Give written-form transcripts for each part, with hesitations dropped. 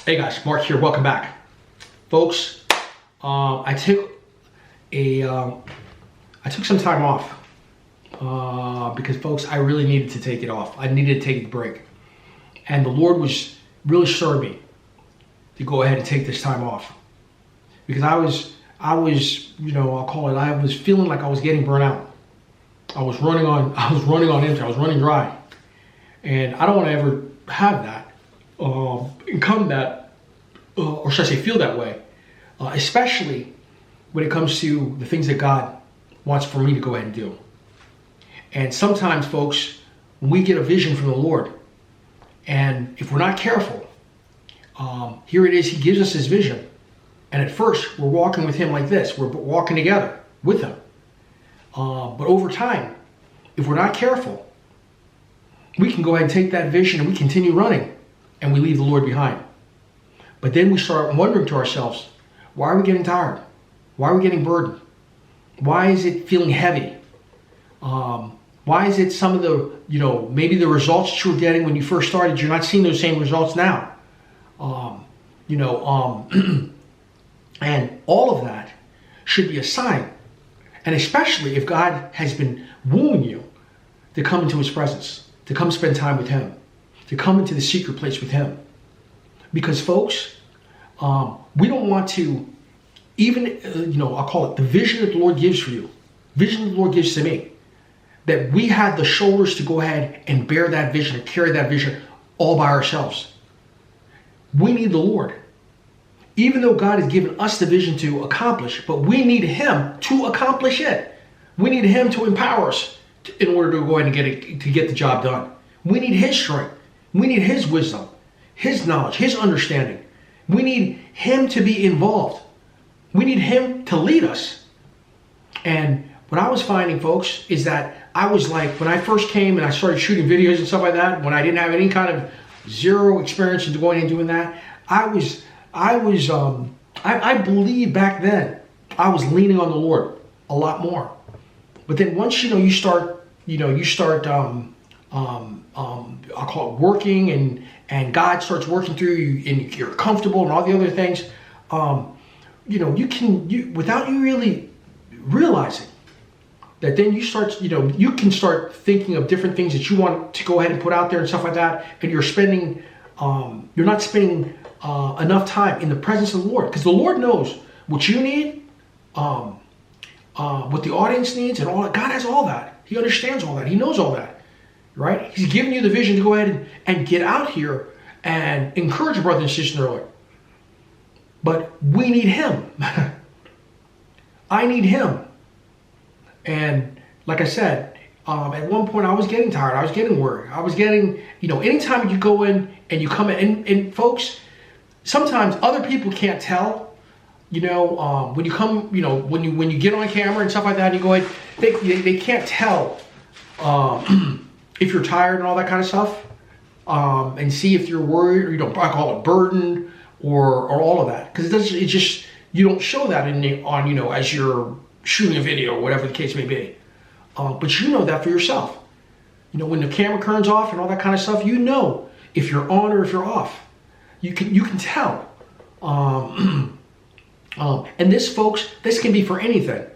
Hey guys, Mark here. Welcome back, folks. I took some time off because, folks, I really needed to take it off. I needed to take a break, and the Lord was really stirring me to go ahead and take this time off because I was, I'll call it. I was feeling like I was getting burnt out. I was running on empty. I was running dry, and I don't want to ever have that. Income that, or should I say feel that way, especially when it comes to the things that God wants for me to go ahead and do. And sometimes, folks, when we get a vision from the Lord, and if we're not careful, here it is, He gives us His vision. And at first, we're walking with Him like this. We're walking together with Him. But over time, if we're not careful, we can go ahead and take that vision and we continue running. And we leave the Lord behind. But then we start wondering to ourselves, why are we getting tired? Why are we getting burdened? Why is it feeling heavy? Why is it some of the, maybe the results that you were getting when you first started, you're not seeing those same results now? And all of that should be a sign. And especially if God has been wooing you to come into His presence, to come spend time with Him, to come into the secret place with Him. Because, folks, we don't want to even, I'll call it the vision that the Lord gives for you, vision that the Lord gives to me, that we have the shoulders to go ahead and bear that vision and carry that vision all by ourselves. We need the Lord. Even though God has given us the vision to accomplish, but we need Him to accomplish it. We need Him to empower us in order to go ahead and get the job done. We need His strength. We need His wisdom, His knowledge, His understanding. We need Him to be involved. We need Him to lead us. And what I was finding, folks, is that I was like, when I first came and I started shooting videos and stuff like that, when I didn't have any kind of zero experience into going and doing that, I believe back then I was leaning on the Lord a lot more. But then once you start I'll call it working, and God starts working through you, and you're comfortable, and all the other things. Without you really realizing that, then you can start thinking of different things that you want to go ahead and put out there and stuff like that, and you're not spending enough time in the presence of the Lord, because the Lord knows what you need, what the audience needs, and all that. God has all that. He understands all that. He knows all that. Right? He's giving you the vision to go ahead and get out here and encourage your brother and sister in the Lord. But we need Him. I need Him. And like I said, at one point I was getting tired. I was getting worried. I was getting, anytime you go in and you come in, and folks, sometimes other people can't tell, when you come, when you get on camera and stuff like that, and you go ahead, they can't tell, if you're tired and all that kind of stuff, and see if you're worried, or I call it burdened, or all of that, because you don't show that as you're shooting a video or whatever the case may be, but you know that for yourself. When the camera turns off and all that kind of stuff, if you're on or if you're off. You can tell. And this, folks, this can be for anything.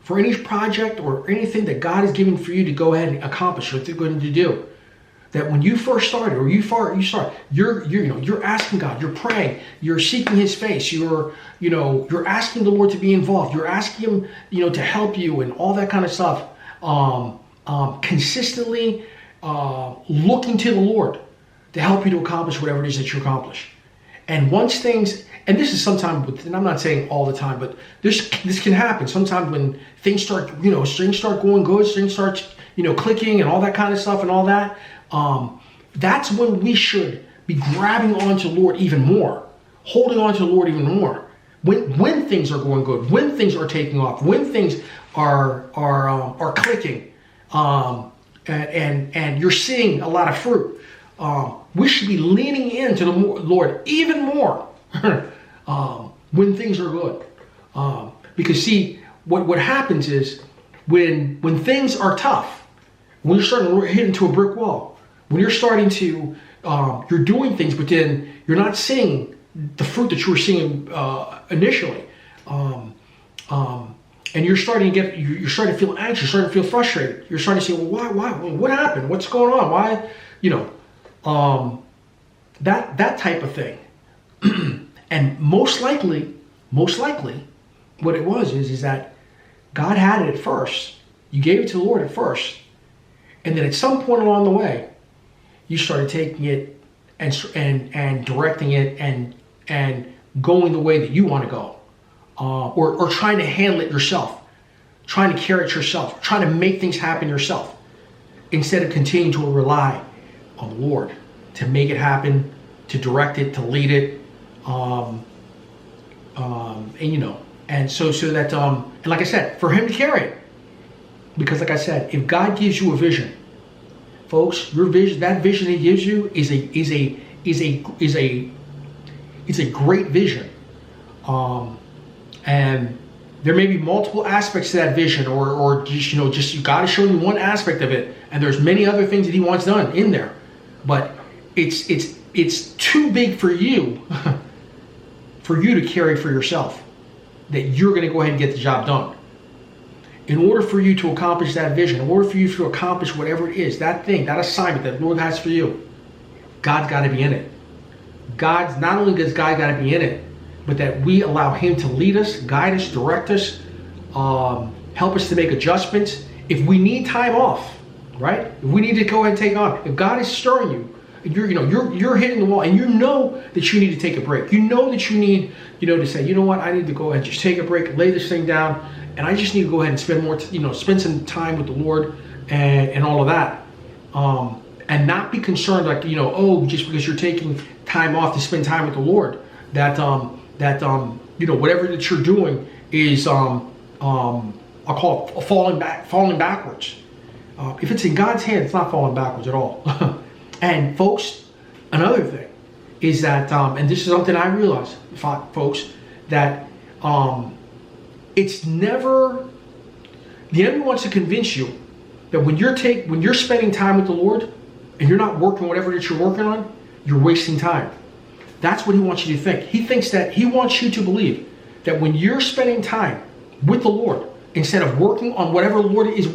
For any project or anything that God is giving for you to go ahead and accomplish what you're going to do. That when you first started, or you're asking God, you're praying, you're seeking His face, you're asking the Lord to be involved, you're asking Him, to help you and all that kind of stuff. Consistently looking to the Lord to help you to accomplish whatever it is that you accomplish. And once things, and this is sometimes, and I'm not saying all the time, but this can happen sometimes when things start, things start going good, things start, clicking and all that kind of stuff and all that. That's when we should be grabbing onto the Lord even more, holding on to the Lord even more. When things are going good, when things are taking off, when things are clicking, and you're seeing a lot of fruit. We should be leaning into the Lord even more when things are good. Because see, what happens is when things are tough, when you're starting to hit into a brick wall, when you're starting to, you're doing things, but then you're not seeing the fruit that you were seeing initially. And you're starting to feel anxious, you're starting to feel frustrated. You're starting to say, well, why, what happened? What's going on? Why, that type of thing. And most likely, what it was is that God had it at first. You gave it to the Lord at first. And then at some point along the way, you started taking it and directing it and going the way that you want to go. Or trying to handle it yourself, trying to carry it yourself, trying to make things happen yourself, instead of continuing to rely on the Lord to make it happen, to direct it, to lead it, and so that and like I said, for Him to carry it, because like I said, if God gives you a vision, folks, your vision, that vision He gives you is a great vision. And there may be multiple aspects to that vision, or just God is showing you one aspect of it, and there's many other things that He wants done in there, but it's too big for you to carry for yourself, that you're going to go ahead and get the job done. In order for you to accomplish that vision, in order for you to accomplish whatever it is, that thing, that assignment that the Lord has for you, God's got to be in it. Not only does God got to be in it, but that we allow Him to lead us, guide us, direct us, help us to make adjustments. If we need time off, right? If we need to go ahead and take on, if God is stirring you, you're hitting the wall, and you know that you need to take a break. You know that you need, to say, you know what, I need to go ahead and just take a break, lay this thing down, and I just need to go ahead and spend some time with the Lord and all of that, and not be concerned just because you're taking time off to spend time with the Lord, that whatever that you're doing is I'll call it falling backwards. If it's in God's hand, it's not falling backwards at all. And folks, another thing is that and this is something I realize, folks, that it's never, the enemy wants to convince you that when you're spending time with the Lord and you're not working whatever that you're working on, you're wasting time. That's what he wants you to think. He thinks that he wants you to believe that when you're spending time with the Lord, instead of working on whatever the Lord is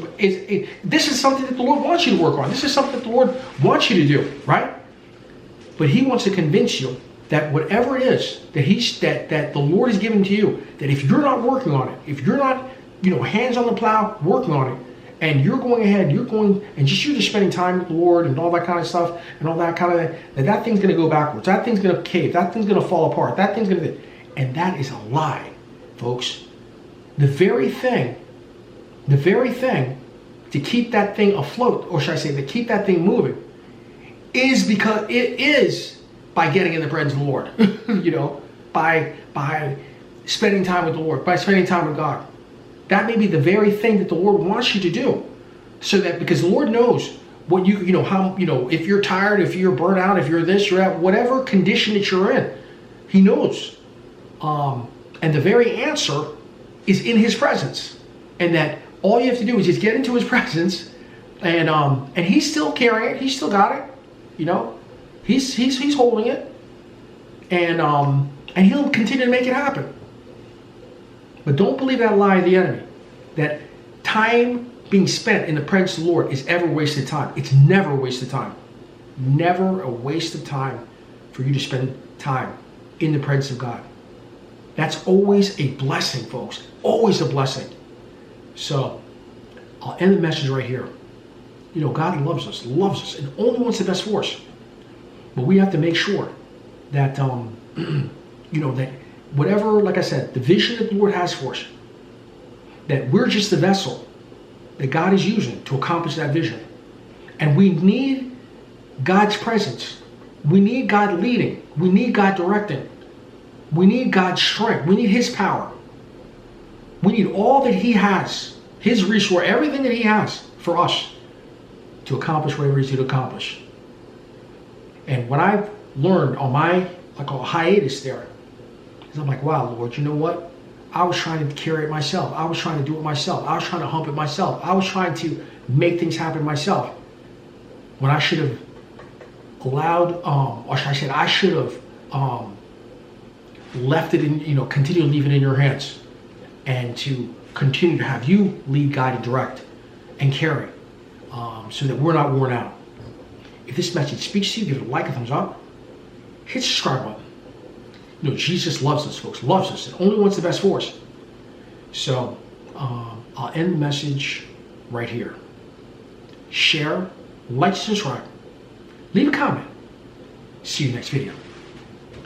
this is something that the Lord wants you to work on. This is something that the Lord wants you to do, right? But he wants to convince you that whatever it is that the Lord is giving to you, that if you're not working on it, if you're not, hands on the plow, working on it, and you're going ahead, you're just spending time with the Lord and all that kind of stuff and all that kind of, that thing's going to go backwards. That thing's going to cave. That thing's going to fall apart. That thing's going to, and that is a lie, folks. The very thing to keep that thing afloat, or should I say, to keep that thing moving, is because it is by getting in the presence of the Lord. By spending time with the Lord, by spending time with God. That may be the very thing that the Lord wants you to do, so that, because the Lord knows what if you're tired, if you're burnt out, if you're this, you're at whatever condition that you're in, He knows. And the very answer is in His presence, and that all you have to do is just get into His presence, and He's still carrying it. He's still got it. He's holding it, and He'll continue to make it happen. But don't believe that lie of the enemy, that time being spent in the presence of the Lord is ever wasted time. It's never a waste of time. Never a waste of time for you to spend time in the presence of God. That's always a blessing, folks. Always a blessing. So, I'll end the message right here. God loves us, and only wants the best for us. But we have to make sure that, that whatever, like I said, the vision that the Lord has for us, that we're just the vessel that God is using to accomplish that vision. And we need God's presence. We need God leading. We need God directing. We need God's strength. We need His power. We need all that He has, His resource, everything that He has for us to accomplish whatever He's to accomplish. And what I've learned on my hiatus there, is I'm like, wow, Lord, you know what? I was trying to carry it myself. I was trying to do it myself. I was trying to hump it myself. I was trying to make things happen myself. When I should have allowed, or should I say, I should have left it in, continue to leave it in your hands, and to continue to have you lead, guide, and direct, and carry, so that we're not worn out. If this message speaks to you, give it a like, a thumbs up, hit the subscribe button. Jesus loves us, folks, loves us, and only wants the best for us. So I'll end the message right here. Share, like, subscribe, leave a comment. See you next video.